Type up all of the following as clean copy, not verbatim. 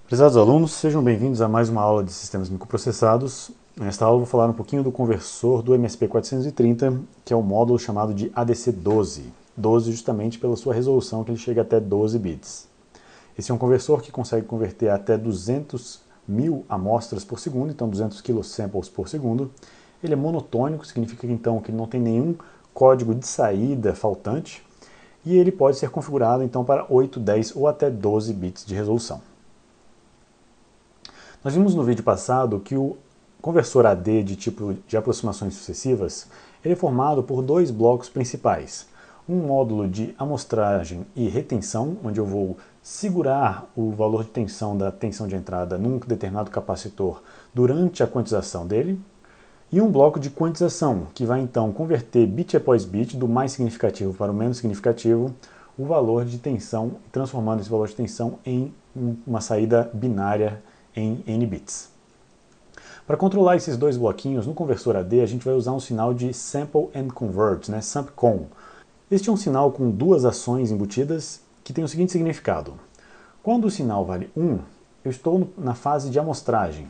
Prezados alunos, sejam bem-vindos a mais uma aula de sistemas microprocessados. Nesta aula eu vou falar um pouquinho do conversor do MSP430, que é o módulo chamado de ADC12. 12 justamente pela sua resolução, que ele chega até 12 bits. Esse é um conversor que consegue converter até 200.000 amostras por segundo, então 200 kilosamples por segundo. Ele é monotônico, significa então que ele não tem nenhum código de saída faltante, e ele pode ser configurado então para 8, 10 ou até 12 bits de resolução. Nós vimos no vídeo passado que o conversor AD de tipo de aproximações sucessivas ele é formado por dois blocos principais. Um módulo de amostragem e retenção, onde eu vou segurar o valor de tensão da tensão de entrada num determinado capacitor durante a quantização dele. E um bloco de quantização, que vai então converter bit após bit, do mais significativo para o menos significativo, o valor de tensão, transformando esse valor de tensão em uma saída binária em n bits. Para controlar esses dois bloquinhos, no conversor AD a gente vai usar um sinal de Sample and Convert, SAMPCON. Este é um sinal com duas ações embutidas que tem o seguinte significado. Quando o sinal vale 1, eu estou na fase de amostragem.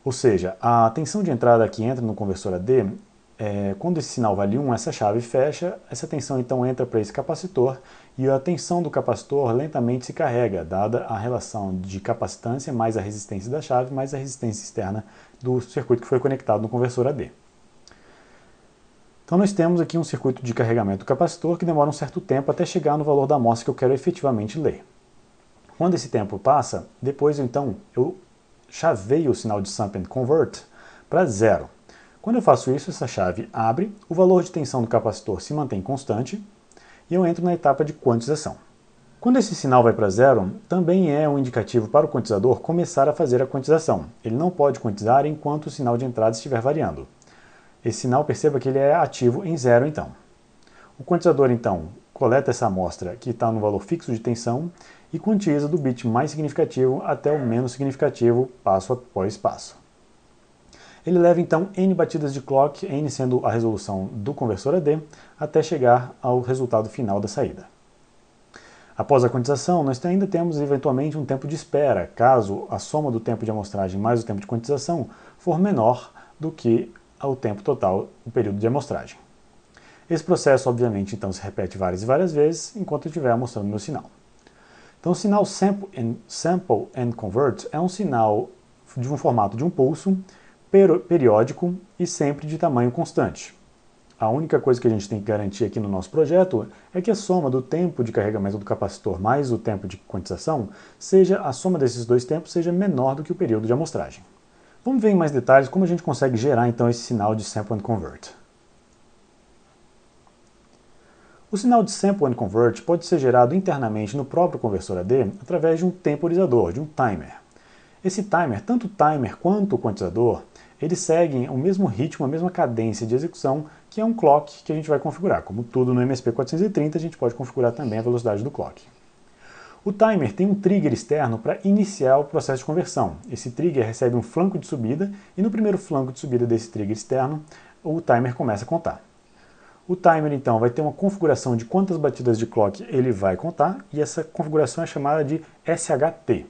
Ou seja, a tensão de entrada que entra no conversor AD, quando esse sinal vale 1, essa chave fecha, essa tensão então entra para esse capacitor e a tensão do capacitor lentamente se carrega, dada a relação de capacitância mais a resistência da chave mais a resistência externa do circuito que foi conectado no conversor AD. Então nós temos aqui um circuito de carregamento do capacitor que demora um certo tempo até chegar no valor da amostra que eu quero efetivamente ler. Quando esse tempo passa, depois então eu chaveio o sinal de Sample and Convert para 0. Quando eu faço isso, essa chave abre, o valor de tensão do capacitor se mantém constante e eu entro na etapa de quantização. Quando esse sinal vai para 0, também é um indicativo para o quantizador começar a fazer a quantização. Ele não pode quantizar enquanto o sinal de entrada estiver variando. Esse sinal, perceba que ele é ativo em 0 então. O quantizador então coleta essa amostra que está no valor fixo de tensão e quantiza do bit mais significativo até o menos significativo, passo após passo. Ele leva então n batidas de clock, n sendo a resolução do conversor AD, até chegar ao resultado final da saída. Após a quantização, nós ainda temos eventualmente um tempo de espera, caso a soma do tempo de amostragem mais o tempo de quantização for menor do que o tempo total do período de amostragem. Esse processo, obviamente, então se repete várias e várias vezes enquanto eu estiver mostrando meu sinal. Então, o sinal Sample and Convert é um sinal de um formato de um pulso, periódico e sempre de tamanho constante. A única coisa que a gente tem que garantir aqui no nosso projeto é que a soma do tempo de carregamento do capacitor mais o tempo de quantização, a soma desses dois tempos seja menor do que o período de amostragem. Vamos ver em mais detalhes como a gente consegue gerar então esse sinal de Sample and Convert. O sinal de Sample and Convert pode ser gerado internamente no próprio conversor AD através de um temporizador, de um timer. Esse timer, tanto o timer quanto o quantizador, eles seguem o mesmo ritmo, a mesma cadência de execução, que é um clock que a gente vai configurar. Como tudo no MSP430, a gente pode configurar também a velocidade do clock. O timer tem um trigger externo para iniciar o processo de conversão. Esse trigger recebe um flanco de subida e no primeiro flanco de subida desse trigger externo, o timer começa a contar. O timer então vai ter uma configuração de quantas batidas de clock ele vai contar e essa configuração é chamada de SHT.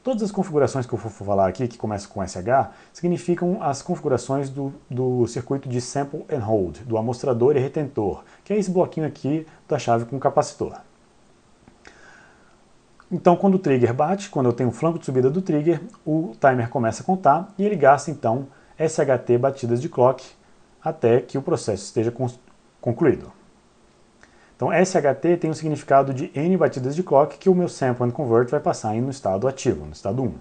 Todas as configurações que eu for falar aqui, que começam com SH, significam as configurações do circuito de Sample and Hold, do amostrador e retentor, que é esse bloquinho aqui da chave com capacitor. Então, quando o trigger bate, quando eu tenho o flanco de subida do trigger, o timer começa a contar e ele gasta então SHT batidas de clock até que o processo esteja concluído. Então, SHT tem o significado de n batidas de clock que o meu Sample and Convert vai passar no estado ativo, no estado 1.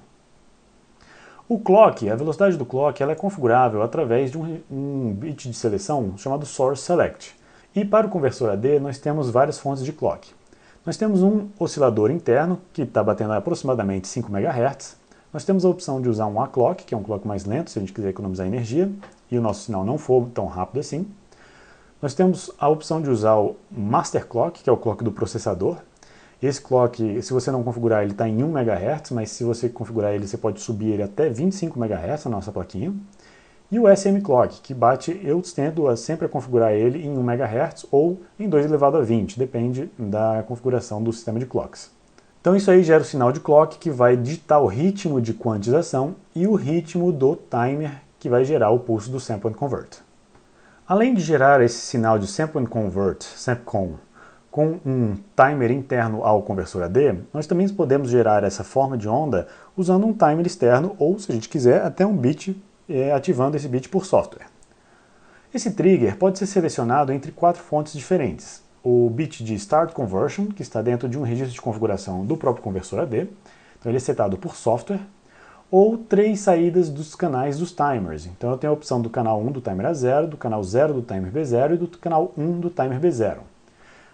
O clock, a velocidade do clock, ela é configurável através de um bit de seleção chamado Source Select. E para o conversor AD, nós temos várias fontes de clock. Nós temos um oscilador interno, que está batendo a aproximadamente 5 MHz. Nós temos a opção de usar um A-clock, que é um clock mais lento, se a gente quiser economizar energia, e o nosso sinal não for tão rápido assim. Nós temos a opção de usar o Master Clock, que é o clock do processador. Esse clock, se você não configurar, ele está em 1 MHz, mas se você configurar ele, você pode subir ele até 25 MHz, a nossa plaquinha. E o SM Clock, que eu tendo sempre a configurar ele em 1 MHz ou em 2 elevado a 20, depende da configuração do sistema de clocks. Então isso aí gera o sinal de clock que vai ditar o ritmo de quantização e o ritmo do timer que vai gerar o pulso do Sample and Convert. Além de gerar esse sinal de Sample and Convert, SampCon, com um timer interno ao conversor AD, nós também podemos gerar essa forma de onda usando um timer externo ou, se a gente quiser, até um bit, ativando esse bit por software. Esse trigger pode ser selecionado entre 4 fontes diferentes. O bit de Start Conversion, que está dentro de um registro de configuração do próprio conversor AD, então ele é setado por software, ou 3 saídas dos canais dos timers. Então eu tenho a opção do canal 1 do timer A0, do canal 0 do timer B0 e do canal 1 do timer B0.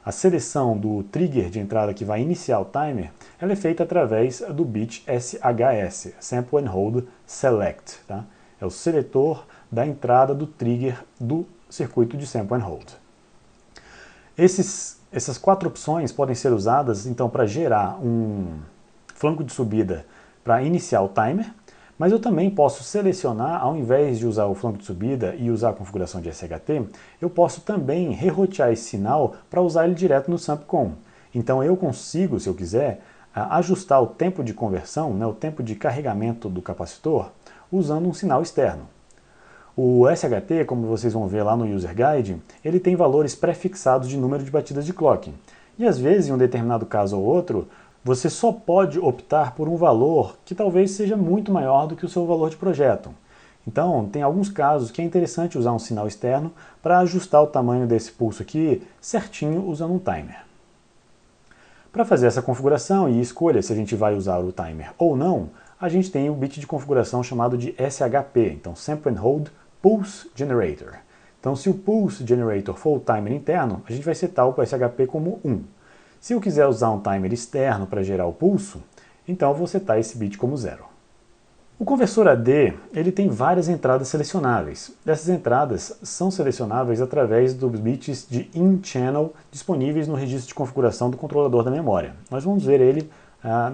A seleção do trigger de entrada que vai iniciar o timer, ela é feita através do bit SHS, Sample and Hold Select. Tá? É o seletor da entrada do trigger do circuito de Sample and Hold. Essas 4 opções podem ser usadas então para gerar um flanco de subida para iniciar o timer, mas eu também posso selecionar, ao invés de usar o flanco de subida e usar a configuração de SHT, eu posso também rerotear esse sinal para usar ele direto no SampCon. Então eu consigo, se eu quiser, ajustar o tempo de conversão, o tempo de carregamento do capacitor, usando um sinal externo. O SHT, como vocês vão ver lá no User Guide, ele tem valores pré-fixados de número de batidas de clock. E às vezes, em um determinado caso ou outro, você só pode optar por um valor que talvez seja muito maior do que o seu valor de projeto. Então, tem alguns casos que é interessante usar um sinal externo para ajustar o tamanho desse pulso aqui certinho usando um timer. Para fazer essa configuração e escolha se a gente vai usar o timer ou não, a gente tem o bit de configuração chamado de SHP, então Sample and Hold Pulse Generator. Então, se o Pulse Generator for o timer interno, a gente vai setar o SHP como 1. Se eu quiser usar um timer externo para gerar o pulso, então eu vou setar esse bit como 0. O conversor AD ele tem várias entradas selecionáveis. Essas entradas são selecionáveis através dos bits de in-channel disponíveis no registro de configuração do controlador da memória. Nós vamos ver ele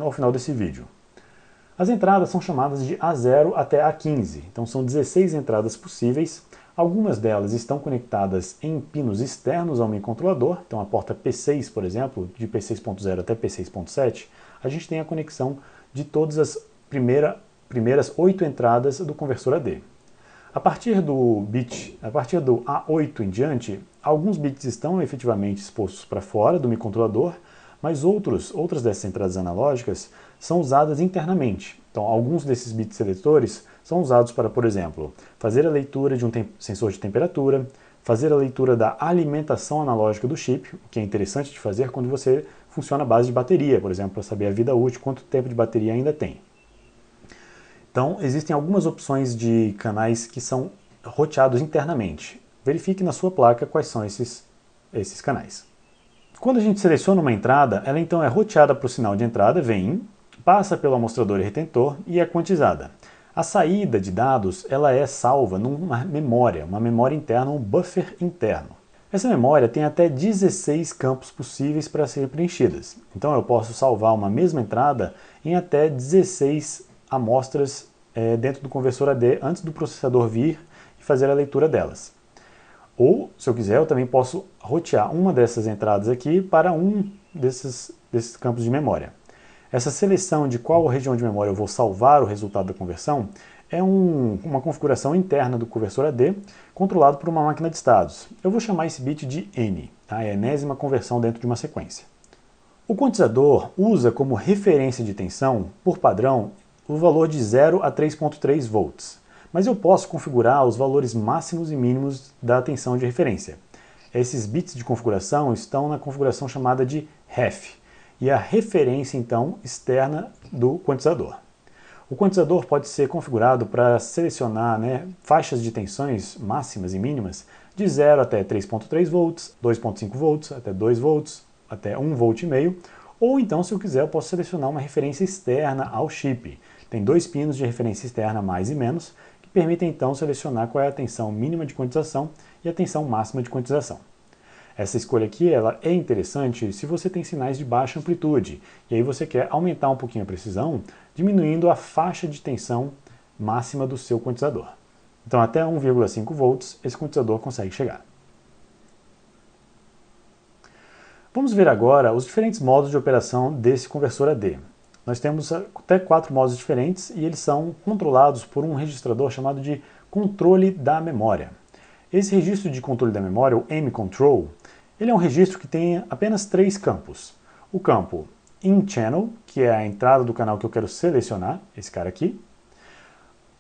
ao final desse vídeo. As entradas são chamadas de A0 até A15, então são 16 entradas possíveis. Algumas delas estão conectadas em pinos externos ao microcontrolador, então a porta P6, por exemplo, de P6.0 até P6.7, a gente tem a conexão de todas as primeiras 8 entradas do conversor AD. A partir do A8 em diante, alguns bits estão efetivamente expostos para fora do microcontrolador, mas outras dessas entradas analógicas são usadas internamente. Então, alguns desses bits seletores são usados para, por exemplo, fazer a leitura de um sensor de temperatura, fazer a leitura da alimentação analógica do chip, o que é interessante de fazer quando você funciona à base de bateria, por exemplo, para saber a vida útil, quanto tempo de bateria ainda tem. Então, existem algumas opções de canais que são roteados internamente. Verifique na sua placa quais são esses canais. Quando a gente seleciona uma entrada, ela então é roteada para o sinal de entrada, VIN, passa pelo amostrador e retentor e é quantizada. A saída de dados ela é salva numa memória, uma memória interna, um buffer interno. Essa memória tem até 16 campos possíveis para serem preenchidas. Então eu posso salvar uma mesma entrada em até 16 amostras dentro do conversor AD antes do processador vir e fazer a leitura delas. Ou, se eu quiser, eu também posso rotear uma dessas entradas aqui para um desses campos de memória. Essa seleção de qual região de memória eu vou salvar o resultado da conversão é uma configuração interna do conversor AD, controlado por uma máquina de estados. Eu vou chamar esse bit de N, tá? É a enésima conversão dentro de uma sequência. O quantizador usa como referência de tensão, por padrão, o valor de 0 a 3.3 volts. Mas eu posso configurar os valores máximos e mínimos da tensão de referência. Esses bits de configuração estão na configuração chamada de ref, e a referência, então, externa do quantizador. O quantizador pode ser configurado para selecionar faixas de tensões máximas e mínimas de 0 até 3.3 volts, 2.5 volts, até 2 volts, até 1,5 volt, ou então, se eu quiser, eu posso selecionar uma referência externa ao chip. Tem 2 pinos de referência externa mais e menos, que permitem então selecionar qual é a tensão mínima de quantização e a tensão máxima de quantização. Essa escolha aqui ela é interessante se você tem sinais de baixa amplitude, e aí você quer aumentar um pouquinho a precisão, diminuindo a faixa de tensão máxima do seu quantizador. Então até 1,5 volts esse quantizador consegue chegar. Vamos ver agora os diferentes modos de operação desse conversor AD. Nós temos até 4 modos diferentes e eles são controlados por um registrador chamado de controle da memória. Esse registro de controle da memória, o M-Control, ele é um registro que tem apenas 3 campos. O campo In-Channel, que é a entrada do canal que eu quero selecionar, esse cara aqui.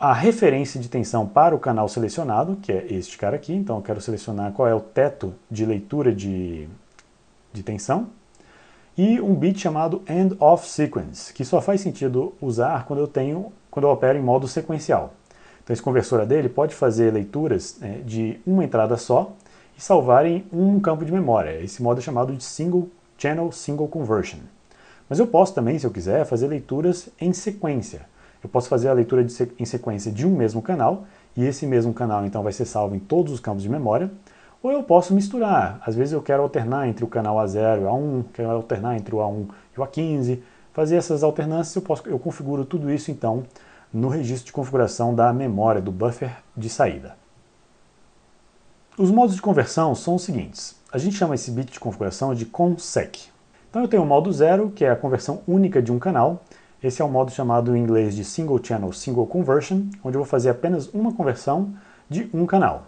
A referência de tensão para o canal selecionado, que é este cara aqui. Então eu quero selecionar qual é o teto de leitura de tensão. E um bit chamado End of Sequence, que só faz sentido usar quando eu opero em modo sequencial. Então esse conversor AD pode fazer leituras de uma entrada só e salvar em um campo de memória. Esse modo é chamado de Single Channel Single Conversion. Mas eu posso também, se eu quiser, fazer leituras em sequência. Eu posso fazer a leitura em sequência de um mesmo canal, e esse mesmo canal então vai ser salvo em todos os campos de memória, ou eu posso misturar. Às vezes eu quero alternar entre o canal A0 e o A1, quero alternar entre o A1 e o A15, fazer essas alternâncias, eu configuro tudo isso então no registro de configuração da memória, do buffer de saída. Os modos de conversão são os seguintes. A gente chama esse bit de configuração de consec. Então eu tenho o modo 0, que é a conversão única de um canal. Esse é o modo chamado em inglês de Single Channel Single Conversion, onde eu vou fazer apenas uma conversão de um canal.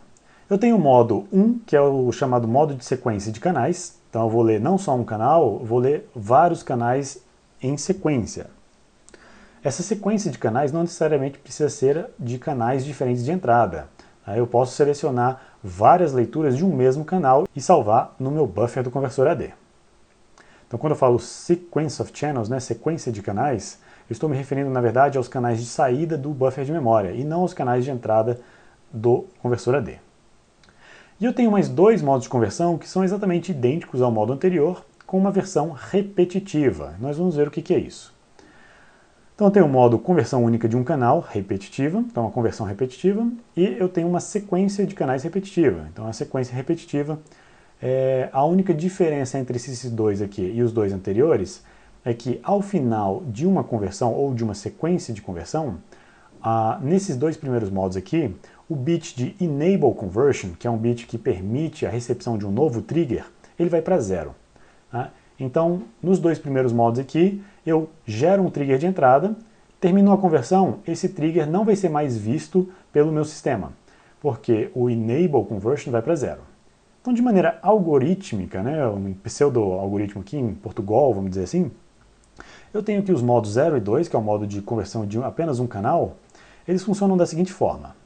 Eu tenho o modo 1, que é o chamado modo de sequência de canais. Então eu vou ler não só um canal, eu vou ler vários canais em sequência. Essa sequência de canais não necessariamente precisa ser de canais diferentes de entrada. Eu posso selecionar várias leituras de um mesmo canal e salvar no meu buffer do conversor AD. Então quando eu falo Sequence of Channels, sequência de canais, eu estou me referindo na verdade aos canais de saída do buffer de memória e não aos canais de entrada do conversor AD. E eu tenho mais 2 modos de conversão que são exatamente idênticos ao modo anterior, com uma versão repetitiva. Nós vamos ver o que é isso. Então eu tenho o modo conversão única de um canal, repetitiva, então uma conversão repetitiva, e eu tenho uma sequência de canais repetitiva. Então a sequência repetitiva, a única diferença entre esses 2 aqui e os 2 anteriores é que ao final de uma conversão ou de uma sequência de conversão, nesses 2 primeiros modos aqui, o bit de Enable Conversion, que é um bit que permite a recepção de um novo trigger, ele vai para 0. Tá? Então, nos 2 primeiros modos aqui, eu gero um trigger de entrada, terminou a conversão, esse trigger não vai ser mais visto pelo meu sistema, porque o Enable Conversion vai para 0. Então, de maneira algorítmica, um pseudo-algoritmo aqui em Portugal, vamos dizer assim, eu tenho aqui os modos 0 e 2, que é o modo de conversão de apenas um canal, eles funcionam da seguinte forma.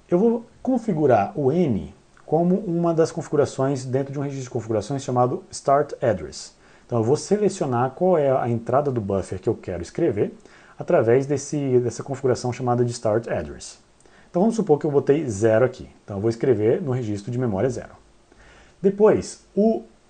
Eu vou configurar o N como uma das configurações dentro de um registro de configurações chamado Start Address. Então eu vou selecionar qual é a entrada do buffer que eu quero escrever através dessa configuração chamada de Start Address. Então vamos supor que eu botei 0 aqui. Então eu vou escrever no registro de memória 0. Depois,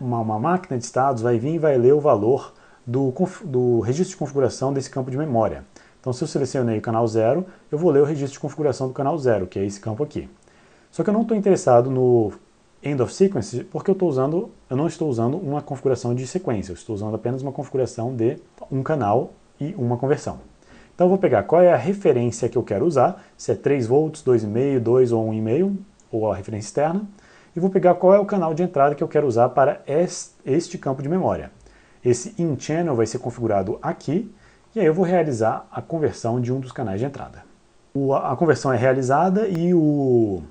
uma máquina de estados vai vir e vai ler o valor do registro de configuração desse campo de memória. Então se eu selecionei o canal 0, eu vou ler o registro de configuração do canal 0, que é esse campo aqui. Só que eu não estou interessado no End of Sequence porque eu não estou usando uma configuração de sequência, eu estou usando apenas uma configuração de um canal e uma conversão. Então eu vou pegar qual é a referência que eu quero usar, se é 3 volts, 2,5, 2 ou 1,5, ou a referência externa, e vou pegar qual é o canal de entrada que eu quero usar para este campo de memória. Esse in-channel vai ser configurado aqui, e aí eu vou realizar a conversão de um dos canais de entrada. A conversão é realizada e o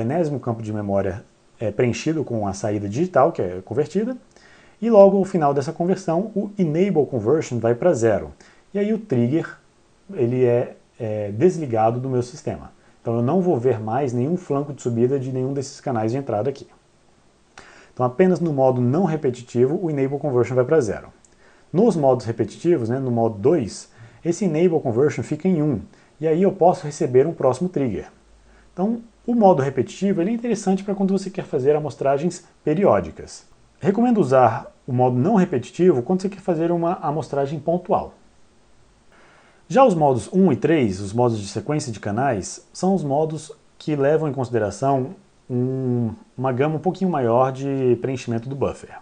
enésimo campo de memória é preenchido com a saída digital, que é convertida, e logo ao final dessa conversão, o Enable Conversion vai para 0. E aí o trigger ele é desligado do meu sistema. Então eu não vou ver mais nenhum flanco de subida de nenhum desses canais de entrada aqui. Então apenas no modo não repetitivo, o Enable Conversion vai para 0. Nos modos repetitivos, no modo 2, esse Enable Conversion fica em 1, e aí eu posso receber um próximo trigger. Então, o modo repetitivo ele é interessante para quando você quer fazer amostragens periódicas. Recomendo usar o modo não repetitivo quando você quer fazer uma amostragem pontual. Já os modos 1 e 3, os modos de sequência de canais, são os modos que levam em consideração uma gama um pouquinho maior de preenchimento do buffer.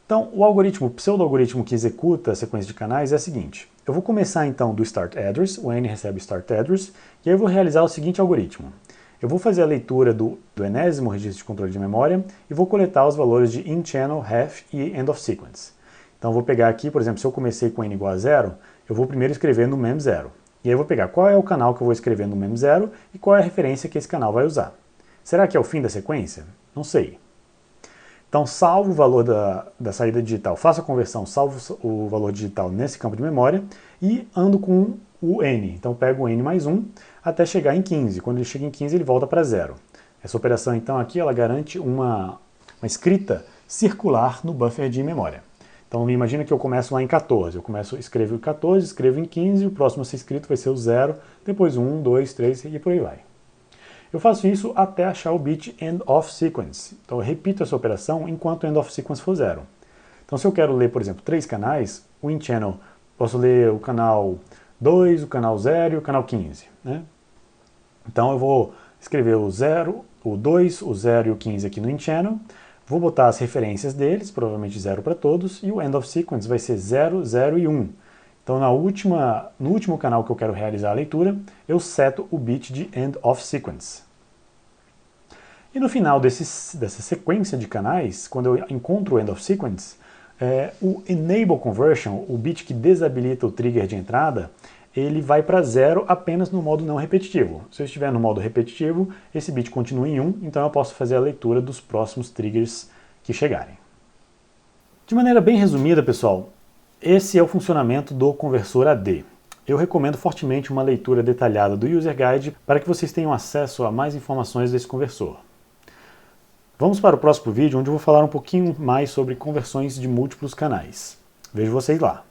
Então, o pseudo-algoritmo que executa a sequência de canais é o seguinte. Eu vou começar então do Start Address, o N recebe Start Address, e aí eu vou realizar o seguinte algoritmo. eu vou fazer a leitura do enésimo registro de controle de memória e vou coletar os valores de in-channel, half e end of sequence. Então eu vou pegar aqui, por exemplo, se eu comecei com n igual a 0, eu vou primeiro escrever no mem0. E aí eu vou pegar qual é o canal que eu vou escrever no mem0 e qual é a referência que esse canal vai usar. Será que é o fim da sequência? Não sei. Então salvo o valor da saída digital, faço a conversão, salvo o valor digital nesse campo de memória e ando com o n. Então pego o n mais 1 até chegar em 15. Quando ele chega em 15 ele volta para 0. Essa operação então aqui ela garante uma escrita circular no buffer de memória. Então imagina que eu começo lá em 14, escrevo em 14, escrevo em 15, o próximo a ser escrito vai ser o 0, depois 1, 2, 3 e por aí vai. Eu faço isso até achar o bit end of sequence. Então eu repito essa operação enquanto o end of sequence for 0. Então se eu quero ler, por exemplo, 3 canais, o in-channel, posso ler o canal 2, o canal 0 e o canal 15. Né? Então eu vou escrever o 0, o 2, o 0 e o 15 aqui no in-channel, vou botar as referências deles, provavelmente 0 para todos, e o end of sequence vai ser 0, 0 e 1. Então no último canal que eu quero realizar a leitura, eu seto o bit de end of sequence. E no final dessa sequência de canais, quando eu encontro o end of sequence, o enable conversion, o bit que desabilita o trigger de entrada, ele vai para 0 apenas no modo não repetitivo. Se eu estiver no modo repetitivo, esse bit continua em 1, então eu posso fazer a leitura dos próximos triggers que chegarem. De maneira bem resumida, pessoal, esse é o funcionamento do conversor AD. Eu recomendo fortemente uma leitura detalhada do User Guide para que vocês tenham acesso a mais informações desse conversor. Vamos para o próximo vídeo, onde eu vou falar um pouquinho mais sobre conversões de múltiplos canais. Vejo vocês lá!